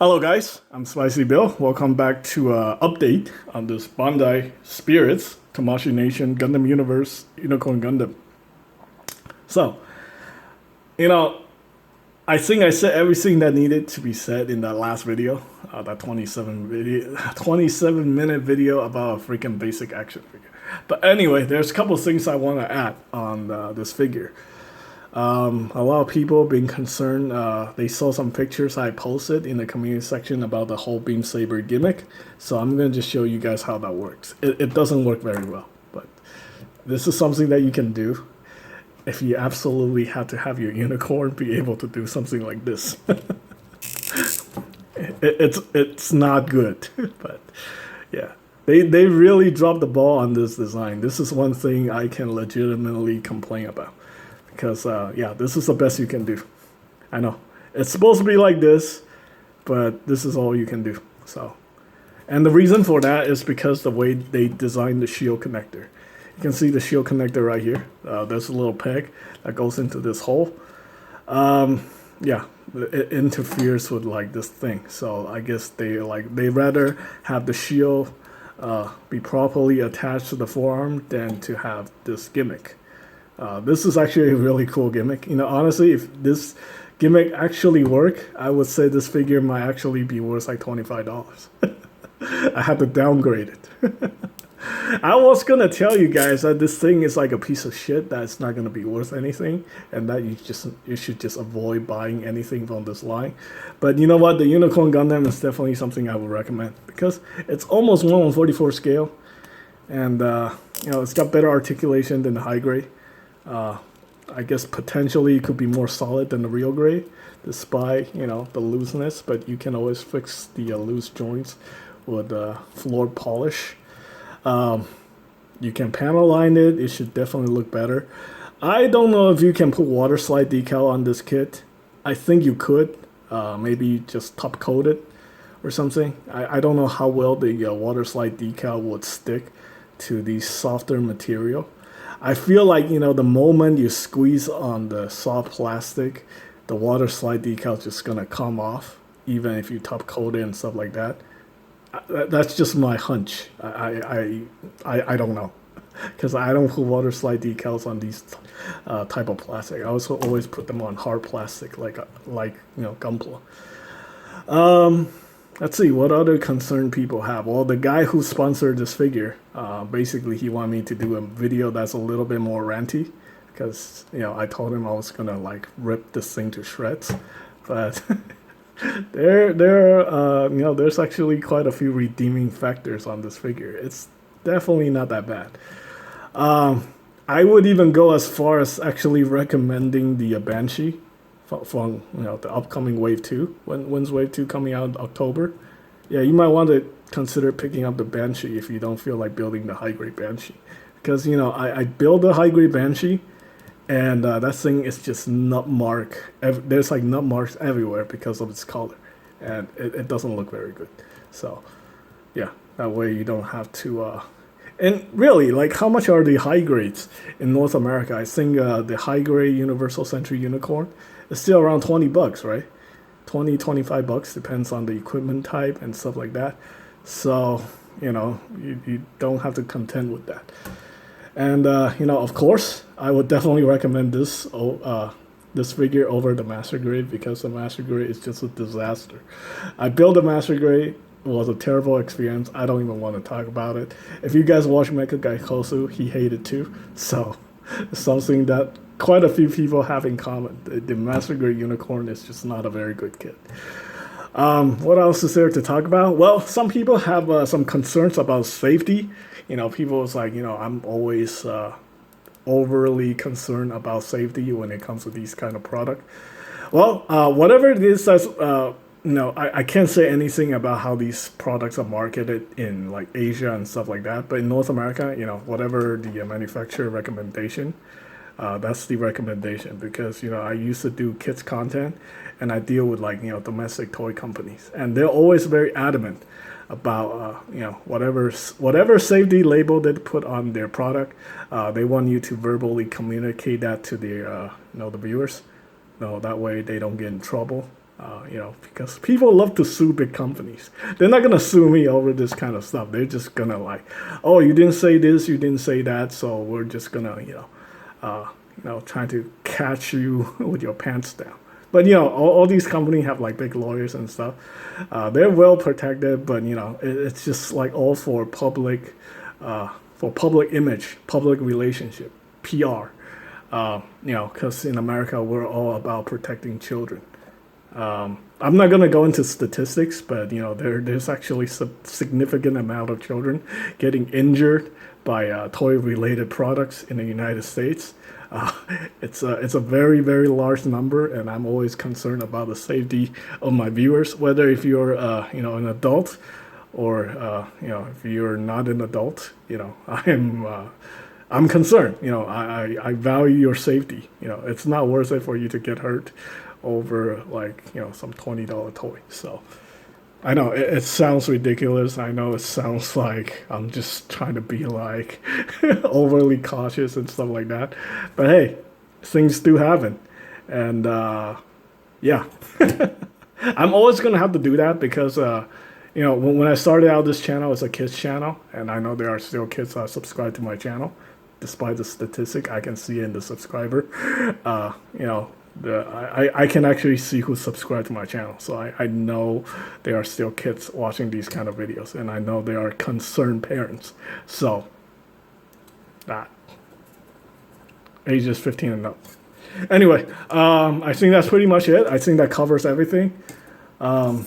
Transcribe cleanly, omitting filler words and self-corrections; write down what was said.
Hello guys, I'm Spicy Bill. Welcome back to update on this Bandai Spirits Tamashii Nation Gundam Universe Unicorn Gundam. So, you know, I think I said everything that needed to be said in that last video, that 27-minute video about a freaking basic action figure. But anyway, there's a couple of things I want to add on this figure. A lot of people being concerned. They saw some pictures I posted in the community section about the whole beam saber gimmick. So I'm going to just show you guys how that works. It doesn't work very well, but this is something that you can do if you absolutely have to have your unicorn be able to do something like this. It's not good, but yeah. They really dropped the ball on this design. This is one thing I can legitimately complain about. Because, yeah, this is the best you can do. I know. It's supposed to be like this, but this is all you can do. So, and the reason for that is because the way they designed the shield connector. You can see the shield connector right here. There's a little peg that goes into this hole. Yeah, it interferes with like this thing. So I guess they rather have the shield be properly attached to the forearm than to have this gimmick. This is actually a really cool gimmick. You know, honestly, if this gimmick actually worked, I would say this figure might actually be worth like $25. I had to downgrade it. I was gonna tell you guys that this thing is like a piece of shit that's not gonna be worth anything, and that you should just avoid buying anything from this line. But you know what? The Unicorn Gundam is definitely something I would recommend because it's almost 1/44 scale, and you know, it's got better articulation than the high grade. I guess potentially it could be more solid than the real grade, despite, you know, the looseness, but you can always fix the loose joints with floor polish. You can panel line it. It should definitely look better. I don't know if you can put water slide decal on this kit. I think you could. Maybe just top coat it or something. I don't know how well the water slide decal would stick to the softer material. I feel like, you know, the moment you squeeze on the soft plastic, the water slide decal is just gonna come off, even if you top coat it and stuff like that. That's just my hunch. I don't know, because I don't put water slide decals on these type of plastic. I also always put them on hard plastic, like you know, Gunpla. Let's see, what other concern people have? Well, the guy who sponsored this figure, basically he wanted me to do a video that's a little bit more ranty, because, you know, I told him I was gonna like rip this thing to shreds, but you know, there's actually quite a few redeeming factors on this figure. It's definitely not that bad. I would even go as far as actually recommending the Banshee from you know, the upcoming Wave 2. When's Wave 2 coming out in October? Yeah, you might want to consider picking up the Banshee if you don't feel like building the high-grade Banshee. Because, you know, I build a high-grade Banshee, and that thing is just nut mark. There's like nut marks everywhere because of its color. And it doesn't look very good. So, yeah, that way you don't have to... And really, like, how much are the high grades in North America? I think the high grade Universal Century Unicorn is still around $20, right? 20, $25, depends on the equipment type and stuff like that. So, you know, you don't have to contend with that. And, you know, of course, I would definitely recommend this this figure over the Master Grade, because the Master Grade is just a disaster. I built a Master Grade. It was a terrible experience. I don't even want to talk about it. If you guys watch Mecha Guy Kosu, he hated too. So it's something that quite a few people have in common. The Master Grade Unicorn is just not a very good kit. What else is there to talk about? Well, some people have some concerns about safety. You know, people is like, you know, I'm always overly concerned about safety when it comes to these kind of product. Well, whatever it is that's... no, I can't say anything about how these products are marketed in like Asia and stuff like that. But in North America, you know, whatever the manufacturer recommendation, that's the recommendation. Because, you know, I used to do kids content, and I deal with like, you know, domestic toy companies, and they're always very adamant about you know, whatever safety label they put on their product. They want you to verbally communicate that to their you know, the viewers. No, that way they don't get in trouble. Because people love to sue big companies. They're not gonna sue me over this kind of stuff. They're just gonna like, oh, you didn't say this, you didn't say that, so we're just gonna, trying to catch you with your pants down. But all these companies have like big lawyers and stuff. They're well protected, but it's just like all for public image, public relationship, PR. Because in America we're all about protecting children. I'm not gonna go into statistics, but there's actually some significant amount of children getting injured by toy-related products in the United States. It's a very, very large number, and I'm always concerned about the safety of my viewers, whether if you're an adult or if you're not an adult. I'm concerned. I value your safety. It's not worth it for you to get hurt over some $20 toy. So I know it sounds ridiculous. I know it sounds like I'm just trying to be like overly cautious and stuff like that. But hey, things do happen. And yeah, I'm always going to have to do that because, when I started out this channel, it's a kids channel. And I know there are still kids that subscribe to my channel. Despite the statistic, I can see in the subscriber, I can actually see who subscribed to my channel. So I know there are still kids watching these kind of videos, and I know there are concerned parents. So that ages 15 and up. Anyway, I think that's pretty much it. I think that covers everything. Yeah.